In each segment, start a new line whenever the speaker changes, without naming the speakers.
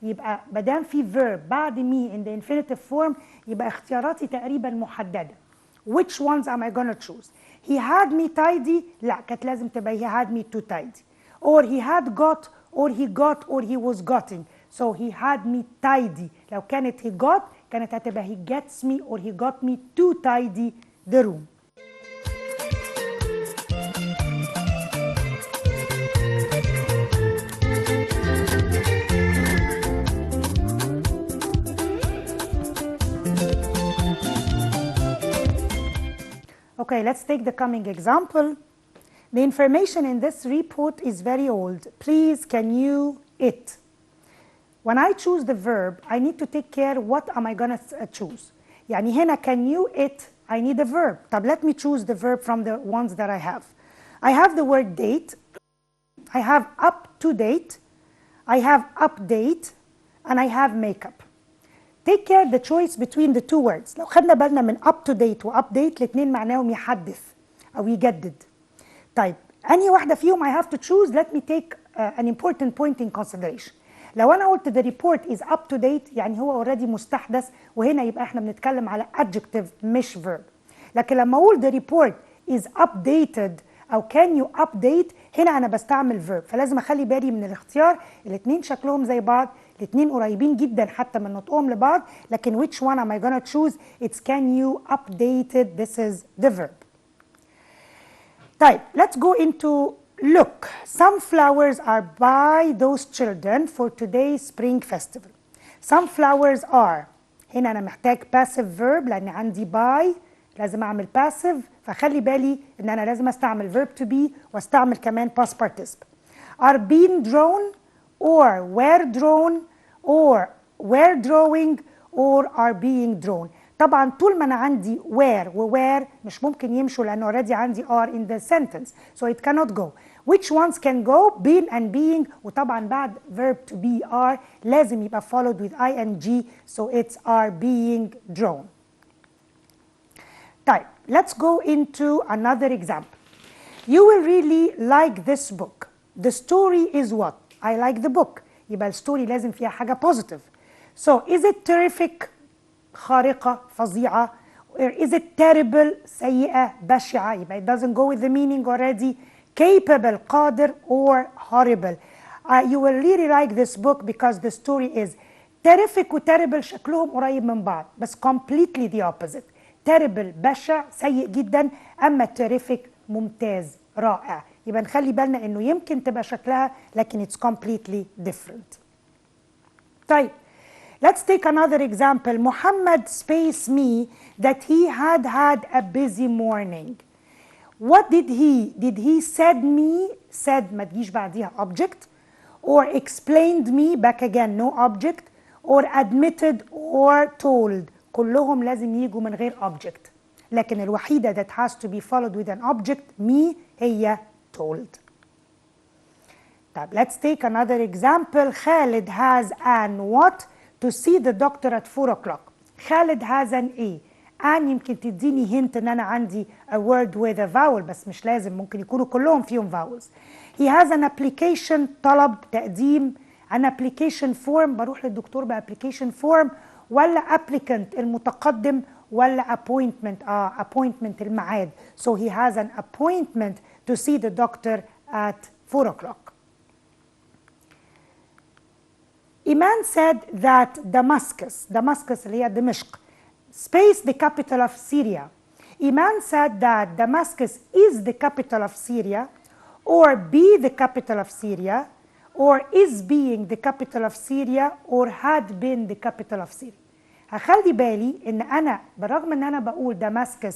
يبقى مادام في verb بعد me in the infinitive form يبقى اختياراتي تقريبا محددة. Which ones am I gonna choose? He had me tidy. لا، كانت لازم تبقى he had me too tidy. Or he had got or he got or he was gotting. So he had me tidy. لو كانت he got كانت هتبقى he gets me or he got me to tidy the room. Okay, let's take the coming example. The information in this report is very old. Please, can you it? When I choose the verb, I need to take care what am I gonna choose. يعني هنا can you it, I need a verb. طب let me choose the verb from the ones that I have. I have the word date. I have up to date. I have update. And I have makeup. Take care the choice between the two words. لو خدنا بالنا من up to date و update الاثنين معناهم يحدث أو يجدد. طيب أنهي واحدة فيهم I have to choose. Let me take an important point in consideration. لو أنا قلت the report is up to date يعني هو already مستحدث وهنا يبقى احنا بنتكلم على adjective مش verb. لكن لما أقول the report is updated أو can you update هنا أنا بستعمل verb. فلازم أخلي بالي من الاختيار. الاثنين شكلهم زي بعض. الاثنين قريبين جدا حتى من نطقهم لبعض لكن which one am I gonna choose? It's can you update it. This is the verb. طيب let's go into look. Some flowers are by those children for today's spring festival. Some flowers are. هنا أنا محتاج passive verb لأن عندي by لازم أعمل passive فخلي بالي إن أنا لازم أستعمل verb to be واستعمل كمان past participle. Are being drawn or were drawn or were drawing or are being drawn. طبعا طول ما انا عندي were و were مش ممكن يمشوا لانه already عندي are in the sentence so it cannot go. Which ones can go? Been and being وطبعا بعد verb to be are لازم يبقى followed with ing so it's are being drawn. طيب let's go into another example. You will really like this book. The story is what? I like the book. يبقى الستوري لازم فيها حاجة positive. So is it terrific خارقة فظيعة or is it terrible سيئة بشعة يبقى it doesn't go with the meaning already. Capable قادر or horrible. You will really like this book because the story is terrific و terrible شكلهم قريب من بعض بس completely the opposite. terrible بشع سيء جدا أما terrific ممتاز رائع. يبقى نخلي بالنا انه يمكن تبقى شكلها لكن it's completely different. طيب let's take another example. Muhammad space me that he had a busy morning. What did he said me said ما تجيش بعديها object or explained me back again no object or admitted or told كلهم لازم يجوا من غير object لكن الوحيدة that has to be followed with an object me هي told. طيب let's take another example. Khalid has an what to see the doctor at 4 o'clock. Khalid has an A. an يمكن تديني hint ان انا عندي a word with a vowel بس مش لازم ممكن يكونوا كلهم فيهم vowels. He has an application طلب تقديم an application form بروح للدكتور بapplication form ولا applicant المتقدم ولا appointment appointment الميعاد. So he has an appointment to see the doctor at 4 o'clock. Iman said that Damascus اللي هي دمشق space the capital of Syria. Iman said that Damascus is the capital of Syria or be the capital of Syria or is being the capital of Syria or had been the capital of Syria. هخلي بالي ان انا بالرغم ان انا بقول دمشق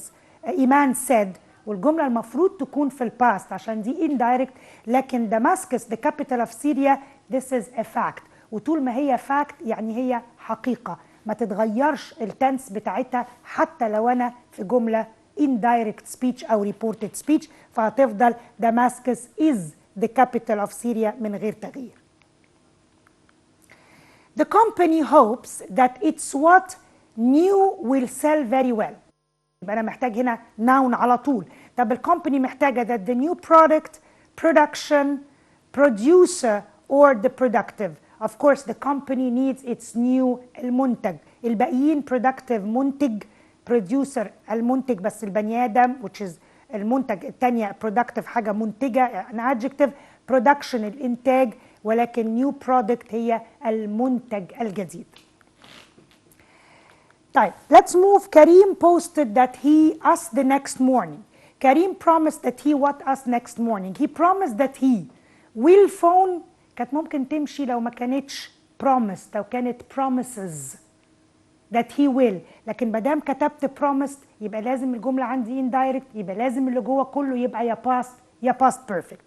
ايمان said والجمله المفروض تكون في الباست عشان دي indirect لكن دمشق the capital of Syria this is a fact وطول ما هي fact يعني هي حقيقه ما تتغيرش التنس بتاعتها حتى لو انا في جمله indirect speech او reported speech فهتفضل دمشق is the capital of Syria من غير تغيير. The company hopes that its what new will sell very well. يبقى أنا محتاج هنا noun على طول. طب الكومباني محتاجة that the new product, production, producer or the productive of course the company needs its new المنتج. الباقيين productive منتج producer المنتج بس البني آدم which is المنتج الثانية productive حاجة منتجة an adjective production الإنتاج ولكن new product هي المنتج الجديد. طيب let's move. كريم posted that he us the next morning. كريم promised that he what us next morning. He promised that he will phone. كانت ممكن تمشي لو ما كانتش promised لو كانت promises that he will، لكن ما دام كتبت promised يبقى لازم الجملة عندي indirect، يبقى لازم اللي جوه كله يبقى يا past يا past perfect.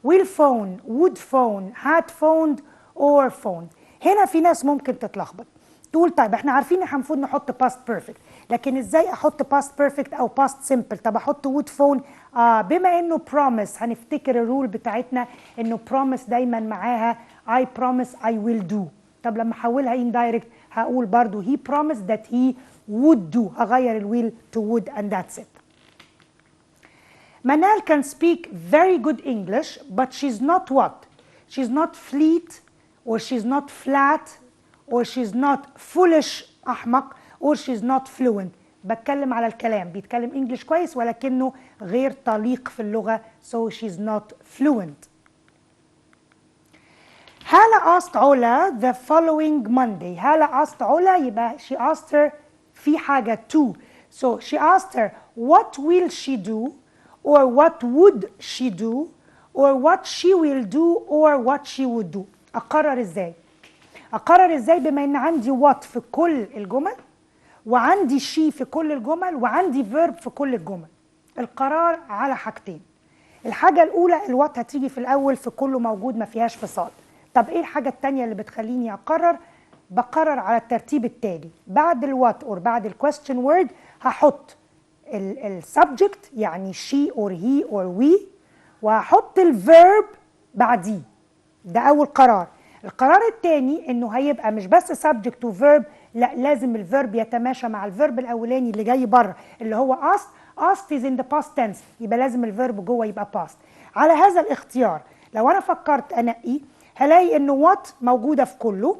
will phone would phone had phoned or phoned. هنا في ناس ممكن تتلخبط تقول طيب احنا عارفين ان المفروض نحط past perfect، لكن ازاي احط past perfect او past simple؟ طب احط would phone. بما انه promise هنفتكر الرول بتاعتنا انه promise دايما معاها I promise I will do. طب لما احولها indirect هقول برضو he promised that he would do، هغير الويل to would and that's it. Manal can speak very good English but she's not what? She's not fleet or she's not flat or she's not foolish أحمق or she's not fluent. بتكلم على الكلام، بيتكلم انجلش كويس ولكنه غير طليق في اللغة so she's not fluent. هالة asked علا the following Monday. هالة asked علا يبقى she asked her في حاجة to. So she asked her what will she do or what would she do or what she will do or what she would do. أقرر إزاي؟ أقرر إزاي بما إن عندي what في كل الجمل وعندي she في كل الجمل وعندي verb في كل الجمل. القرار على حاجتين. الحاجة الأولى الوات هتيجي في الأول في كله موجود ما فيهاش فصال. طب إيه الحاجة التانية اللي بتخليني أقرر؟ بقرر على الترتيب التالي. بعد الوات أو بعد الكويستشن وورد هحط السبجكت يعني she or he or we وهحط الفيرب بعديه. ده أول قرار. القرار التاني إنه هيبقى مش بس subject و verb، لا لازم الفيرب يتماشى مع الفيرب الأولاني اللي جاي بره اللي هو asked is in the past tense، يبقى لازم الفيرب جوه يبقى past. على هذا الاختيار لو أنا فكرت أنقي هلاقي إنه what موجودة في كله.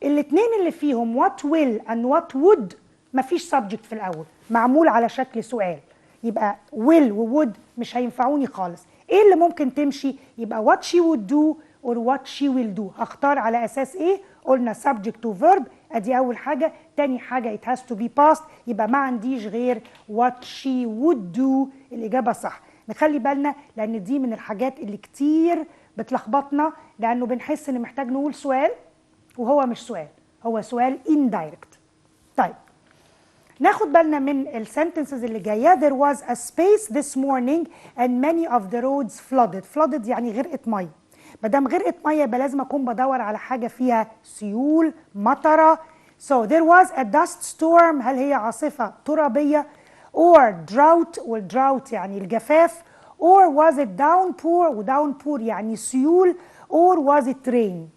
الاثنين اللي فيهم what will and what would مفيش subject في الأول، معمول على شكل سؤال، يبقى will و would مش هينفعوني خالص. إيه اللي ممكن تمشي؟ يبقى what she would do or what she will do. هختار على أساس إيه؟ قلنا subject to verb، أدي أول حاجة. تاني حاجة it has to be past، يبقى ما عنديش غير what she would do. الإجابة صح. نخلي بالنا لأن دي من الحاجات اللي كتير بتلخبطنا، لأنه بنحس إن محتاج نقول سؤال وهو مش سؤال، هو سؤال indirect. طيب ناخد بالنا من السنتنسز اللي جايه. There was a space this morning and many of the roads flooded. flooded يعني غرقت ميه. ما دام غرقت ميه يبقى لازم اكون بدور على حاجه فيها سيول مطره. So there was a dust storm. هل هي عاصفه ترابيه or drought والdrought يعني الجفاف or was it downpour وdownpour يعني سيول or was it rain.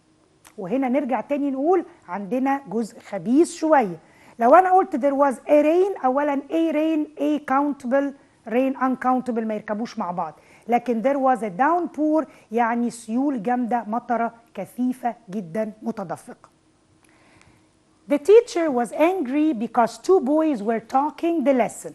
وهنا نرجع تاني نقول عندنا جزء خبيث شويه. لو انا قلت there was a rain اولا a rain a countable rain uncountable ما يركبوش مع بعض، لكن there was a downpour يعني سيول جامده مطره كثيفه جدا متدفقه. The teacher was angry because two boys were talking the lesson.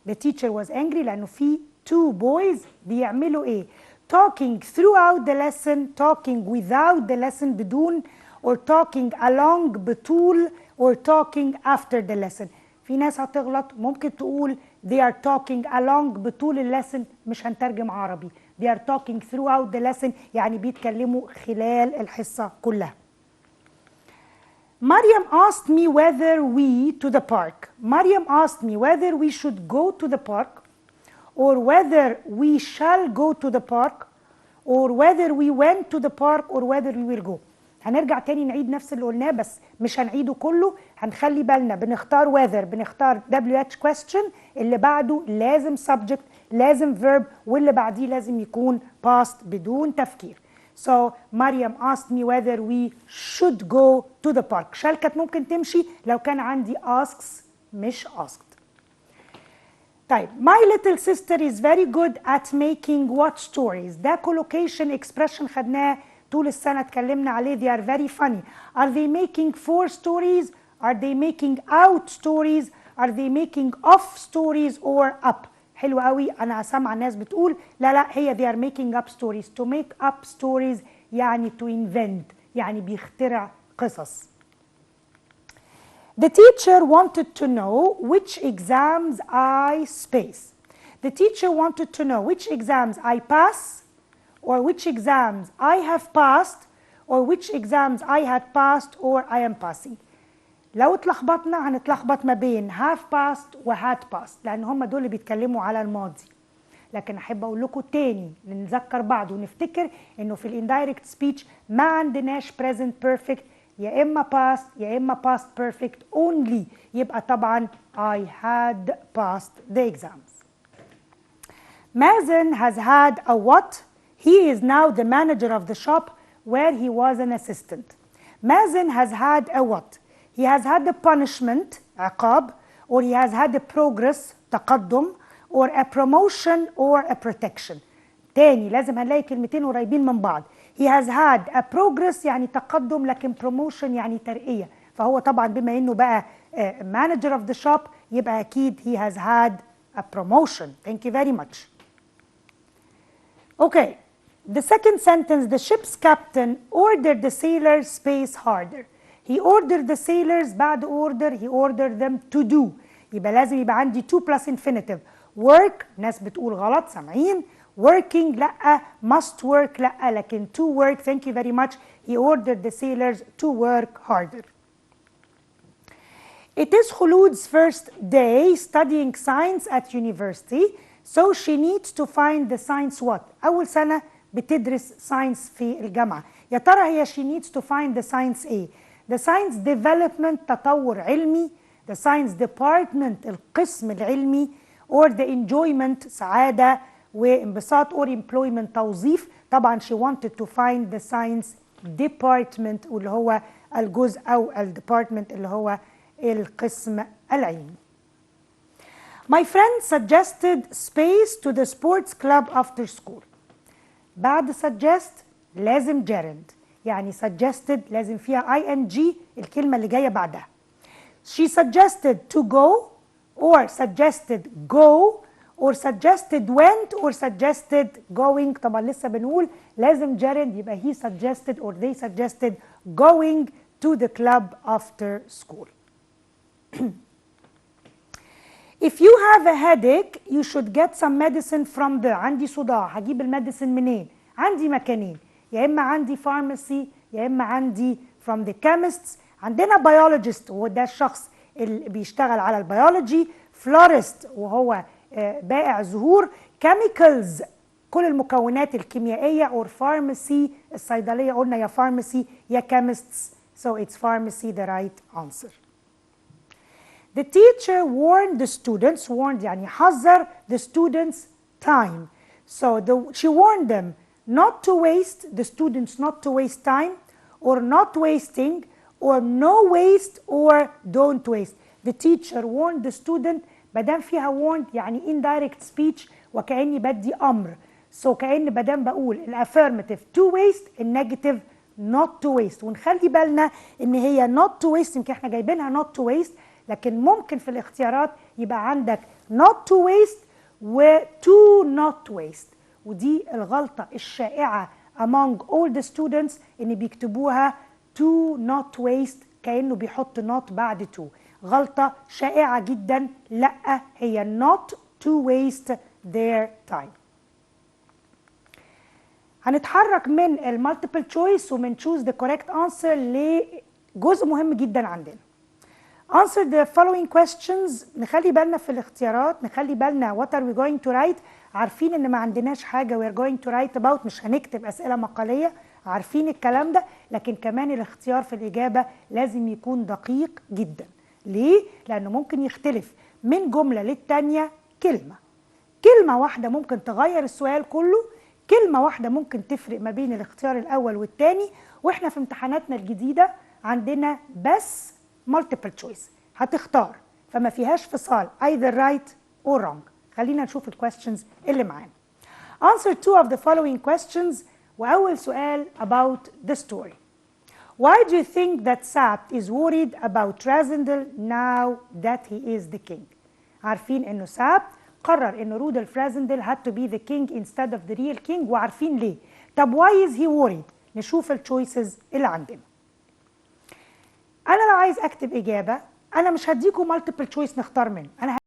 The teacher was angry لانه في two boys بيعملوا ايه؟ talking throughout the lesson, talking without the lesson بدون or talking along بطول or talking after the lesson. في ناس هتغلط ممكن تقول they are talking along بطول اللسن، مش هنترجم عربي. they are talking throughout the lesson يعني بيتكلموا خلال الحصة كلها. مريم asked me whether we to the park. مريم asked me whether we should go to the park or whether we shall go to the park or whether we went to the park or whether we will go. هنرجع تاني نعيد نفس اللي قلناه بس مش هنعيده كله. هنخلي بالنا بنختار whether بنختار WH question اللي بعده لازم subject لازم verb واللي بعديه لازم يكون past بدون تفكير. So مريم asked me whether we should go to the park. shall كانت ممكن تمشي لو كان عندي asks مش asked. طيب my little sister is very good at making what stories. ده collocation expression خدناه طول السنة اتكلمنا عليه. they are very funny. are they making for stories? are they making out stories? are they making of stories or up؟ حلو قوي. أنا سامعة الناس بتقول لا هي they are making up stories. to make up stories يعني to invent، يعني بيخترع قصص. The teacher wanted to know which exams I space. The teacher wanted to know which exams I pass, or which exams I have passed, or which exams I had passed or I am passing. لو اتلخبطنا هنتلخبط ما بين have passed و had passed، لأن هم دول اللي بيتكلموا على الماضي. لكن أحب أقول لكم تاني نذكر بعض ونفتكر إنه في الانdirect speech ما عندناش present perfect، يا إما past يا إما past perfect only. يبقى طبعا I had passed the exams. Mazen has had a what? He is now the manager of the shop where he was an assistant. Mazen has had a what? He has had a punishment, عقاب, or he has had a progress, تقدم, or a promotion or a protection. تاني لازم هنلاقي كلمتين قريبين من بعض. He has had a progress يعني تقدم، لكن promotion يعني ترقية. فهو طبعا بما انه بقى manager of the shop يبقى اكيد he has had a promotion. Thank you very much. Okay, the second sentence, the ship's captain ordered the sailors space harder. He ordered the sailors بعد order he ordered them to do. يبقى لازم يبقى عندي to plus infinitive. work ناس بتقول غلط سامعين. working لا. must work لا. لكن to work. Thank you very much. He ordered the sailors to work harder. It is Khulud's first day studying science at university, so she needs to find the science what? أول سنة بتدرس science في الجامعة. يا ترى هي she needs to find the science إيه؟ The science development تطور علمي، the science department القسم العلمي، or the enjoyment سعادة وانبساط، or employment توظيف. طبعا she wanted to find the science department واللي هو الجزء أو الdepartment اللي هو القسم العلمي. My friend suggested space to the sports club after school. بعد suggest لازم gerund، يعني suggested لازم فيها ing الكلمة اللي جاية بعدها. She suggested to go or suggested go or suggested went or suggested going. طبعا لسه بنقول لازم gerund، يبقى he suggested or they suggested going to the club after school. If you have a headache you should get some medicine from the. عندي صداع هجيب الميديسن منين؟ عندي مكانين، يا اما عندي pharmacy يا اما عندي from the chemists. عندنا biologist وده الشخص اللي بيشتغل على البيولوجي، florist وهو بائع زهور، chemicals كل المكونات الكيميائية، or pharmacy الصيدلية قلنا يا pharmacy يا chemists. So it's pharmacy the right answer. The teacher warned the students, warned يعني حذر the students time. So she warned them not to waste, the students not to waste time, or not wasting, or no waste, or don't waste. The teacher warned the student. بدام فيها warned يعني indirect speech وكأني بدي أمر. So كأني بدام بقول الأفيرماتيف to waste، النيجاتيف not to waste. ونخلي بالنا إن هي not to waste يمكن إحنا جايبينها not to waste، لكن ممكن في الاختيارات يبقى عندك not to waste و to not waste. ودي الغلطة الشائعة among all the students إن بيكتبوها to not waste كأنه بيحط not بعد to. غلطة شائعة جدا، لأ هي not to waste their time. هنتحرك من المالتيبل choice ومن choose the correct answer لجزء مهم جدا عندنا. Answer the following questions. نخلي بالنا في الاختيارات، نخلي بالنا what are we going to write. عارفين ان ما عندناش حاجة we are going to write about، مش هنكتب أسئلة مقالية، عارفين الكلام ده، لكن كمان الاختيار في الإجابة لازم يكون دقيق جدا. ليه؟ لأنه ممكن يختلف من جملة للتانية كلمة. كلمة واحدة ممكن تغير السؤال كله، كلمة واحدة ممكن تفرق ما بين الاختيار الأول والتاني. وإحنا في امتحاناتنا الجديدة عندنا بس multiple choice، هتختار فما فيهاش فصال either right or wrong. خلينا نشوف الquestions اللي معانا. Answer two of the following questions. وأول سؤال about the story. Why do you think that Sabt is worried about Rasendel now that he is the king? عارفين إنه سابت قرر إنه رودolf Rasendel had to be the king instead of the real king، وعارفين ليه. طب why is he worried؟ نشوف التشويسز اللي عندنا. أنا لو عايز أكتب إجابة أنا مش هديكم multiple choice نختار منه، أنا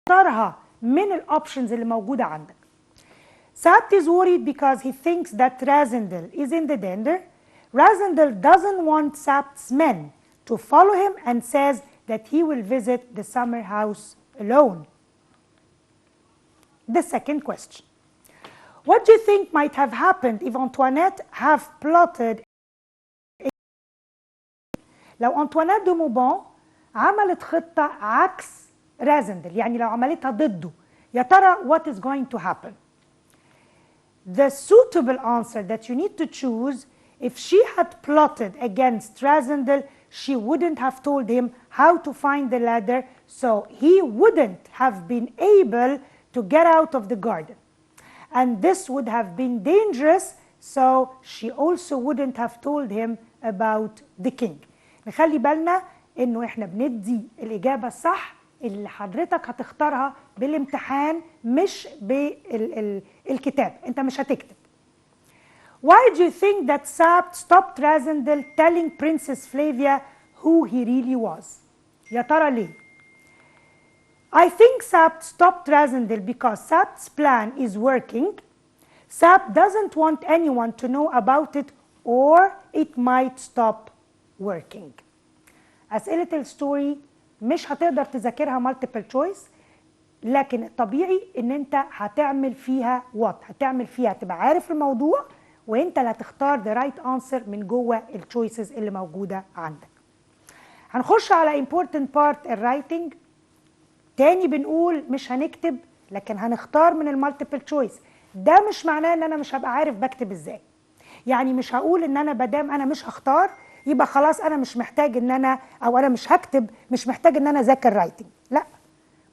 هختارها من الأوبشنز اللي موجودة عندك. Sabt is worried because he thinks that Rasendel is in the danger. Rasendel doesn't want Sabt's men to follow him and says that he will visit the summer house alone. The second question. What do you think might have happened if Antoinette have plotted لو أنطوانيت دو موبون عملت خطة عكس رازندل، يعني لو عملتها ضده، يا ترى what is going to happen? The suitable answer that you need to choose, if she had plotted against Rasendel, she wouldn't have told him how to find the ladder, so he wouldn't have been able to get out of the garden. And this would have been dangerous, so she also wouldn't have told him about the king. نخلي بالنا انه احنا بندي الاجابه الصح اللي حضرتك هتختارها بالامتحان مش بالكتاب، انت مش هتكتب. Why do you think that Sabt stopped Rasendel telling Princess Flavia who he really was? يا ترى ليه؟ I think Sabt stopped Rasendel because Sabt's plan is working. Sabt doesn't want anyone to know about it or it might stop working. أسئلة الستوري مش هتقدر تذاكرها multiple choice، لكن الطبيعي ان انت هتعمل فيها هتعمل فيها تبقى عارف الموضوع وانت اللي هتختار the right answer من جوه التشويسز اللي موجودة عندك. هنخش على important part الرايتنج. تاني بنقول مش هنكتب لكن هنختار من المالتيبل تشويس. ده مش معناه ان انا مش هبقى عارف بكتب ازاي. يعني مش هقول ان انا مادام انا مش هختار يبقى خلاص انا مش محتاج ان انا او انا مش هكتب، مش محتاج ان انا اذاكر رايتنج. لا،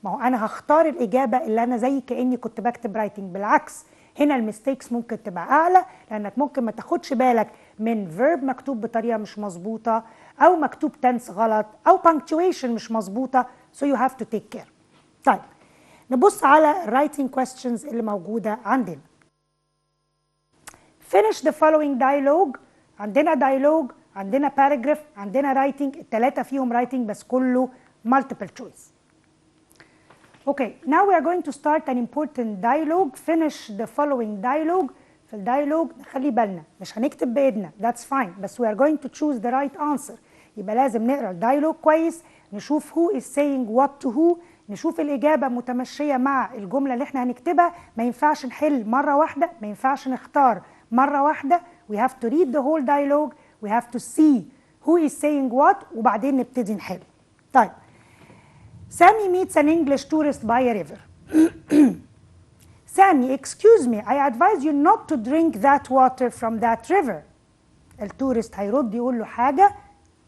ما هو انا هختار الاجابه اللي انا زي كاني كنت بكتب رايتنج. بالعكس هنا الميستيكس ممكن تبقى اعلى لانك ممكن ما تاخدش بالك من فيرب مكتوب بطريقه مش مظبوطه او مكتوب تنس غلط او punctuation مش مظبوطه، so you have to take care. طيب نبص على الرايتنج كويستشنز اللي موجوده عندنا. finish the following dialogue. عندنا dialogue، عندنا paragraph، عندنا writing، الثلاثه فيهم writing بس كله multiple choice. Okay, now we are going to start an important dialogue. Finish the following dialogue. في الدايلوج نخلي بالنا مش هنكتب بايدنا، that's fine، بس we are going to choose the right answer. يبقى لازم نقرا الدايلوج كويس، نشوف who is saying what to who، نشوف الإجابة متمشية مع الجملة اللي احنا هنكتبها. ما ينفعش نحل مرة واحدة، ما ينفعش نختار مرة واحدة. We have to read the whole dialogue. We have to see who is saying what وبعدين نبتدي نحل. طيب Sammy meets an English tourist by a river. Sammy, excuse me, I advise you not to drink that water from that river. التورست هيرد يقول له حاجة،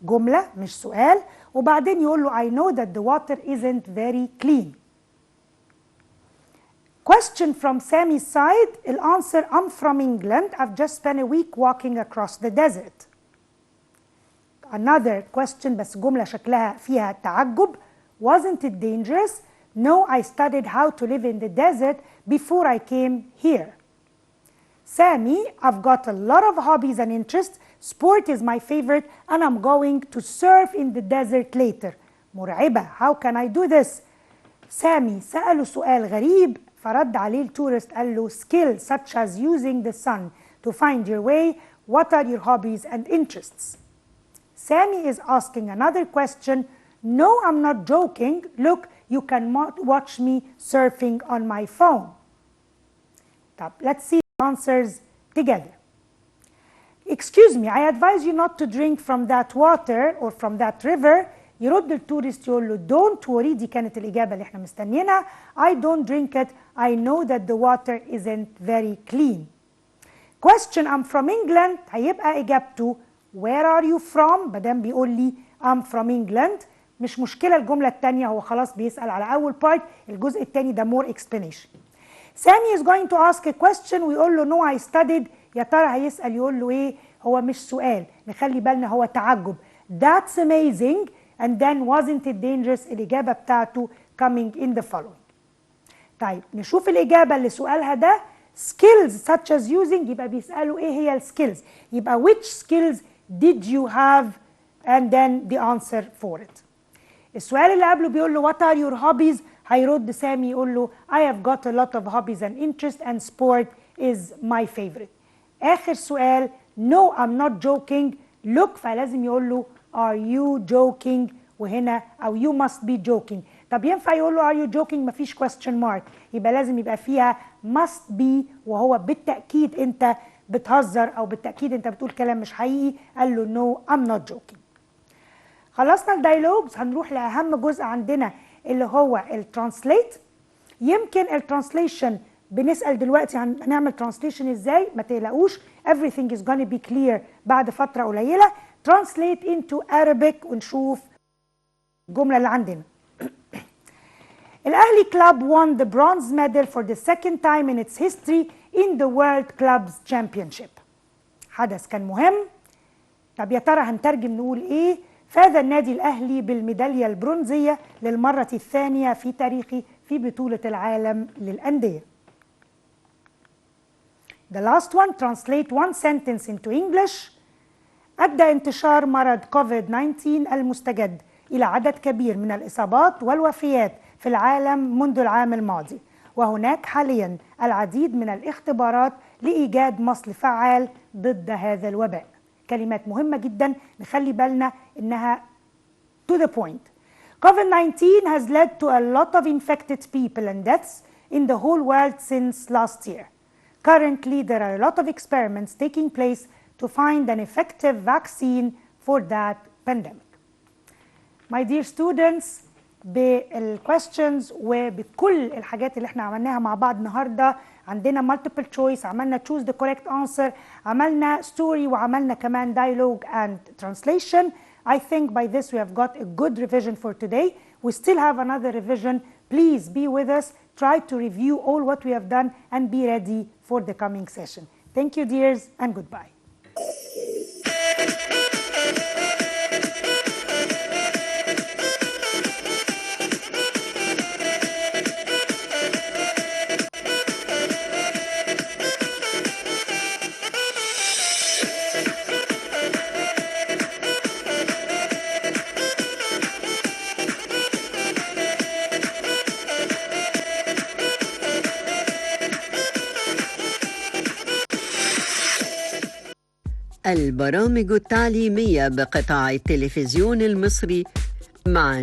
جملة مش سؤال، وبعدين يقول له I know that the water isn't very clean. Question from Sammy's side. الانسر I'm from England. I've just spent a week walking across the desert. Another question بس جملة شكلها فيها تعجب. Wasn't it dangerous? No, I studied how to live in the desert before I came here. Sammy, I've got a lot of hobbies and interests. Sport is my favorite and I'm going to surf in the desert later. مرعبة. How can I do this? Sammy سأله سؤال غريب فرد عليه التورست قال له skill such as using the sun to find your way. What are your hobbies and interests? Sammy is asking another question. No, I'm not joking. Look, you can watch me surfing on my phone. طب let's see the answers together. Excuse me, I advise you not to drink from that water or from that river. يرد التورست يقول له don't worry. دي كانت الإجابة اللي احنا مستنيينها. I don't drink it. I know that the water isn't very clean. Question I'm from England. هيبقى إجابته where are you from؟ مادام بيقول لي I'm from England مش مشكلة الجملة التانية، هو خلاص بيسأل على أول part، الجزء التاني ده more explanation. سامي is going to ask a question ويقول له no I studied. يا ترى هيسأل يقول له ايه؟ هو مش سؤال، نخلي بالنا هو تعجب. That's amazing and then wasn't it dangerous. الإجابة بتاعته coming in the following. طيب نشوف الإجابة اللي سؤالها ده skills such as using. يبقى بيسألوا ايه هي السكيلز، يبقى which skills did you have and then the answer for it. السؤال اللي قبله بيقول له what are your hobbies. هيرد سامي يقول له I have got a lot of hobbies and interests and sport is my favorite. آخر سؤال no I'm not joking. look فلازم يقول له are you joking وهنا أو you must be joking. طب ينفع يقول له are you joking مفيش question mark، يبقى لازم يبقى فيها must be وهو بالتأكيد أنت بتهزر أو بالتأكيد أنت بتقول كلام مش حقيقي. قال له no I'm not joking. خلصنا الدايلوجز، هنروح لأهم جزء عندنا اللي هو الترانسليت. يمكن الترانسليشن بنسأل دلوقتي هنعمل ترانسليشن ازاي، ما تقلقوش everything is gonna be clear بعد فترة قليلة. translate into Arabic ونشوف الجملة اللي عندنا. الأهلي club won the bronze medal for the second time in its history in the World Clubs Championship. حدث كان مهم. طب يا ترى هنترجم نقول ايه؟ فاز النادي الأهلي بالميدالية البرونزية للمرة الثانية في تاريخه في بطولة العالم للأندية. The last one, translate one sentence into English. أدى انتشار مرض COVID-19 المستجد إلى عدد كبير من الإصابات والوفيات في العالم منذ العام الماضي، وهناك حاليا العديد من الاختبارات لإيجاد مصل فعال ضد هذا الوباء. كلمات مهمة جدا نخلي بالنا إنها to the point. COVID-19 has led to a lot of infected people and deaths in the whole world since last year. Currently, there are a lot of experiments taking place to find an effective vaccine for that pandemic. My dear students, بالquestions وبكل الحاجات اللي احنا عملناها مع بعض النهارده، عندنا multiple choice، عملنا choose the correct answer، عملنا story وعملنا كمان dialogue and translation. I think by this we have got a good revision for today. We still have another revision. Please be with us. Try to review all what we have done and be ready for the coming session. Thank you, dears, and goodbye.
البرامج التعليمية بقطاع التلفزيون المصري مع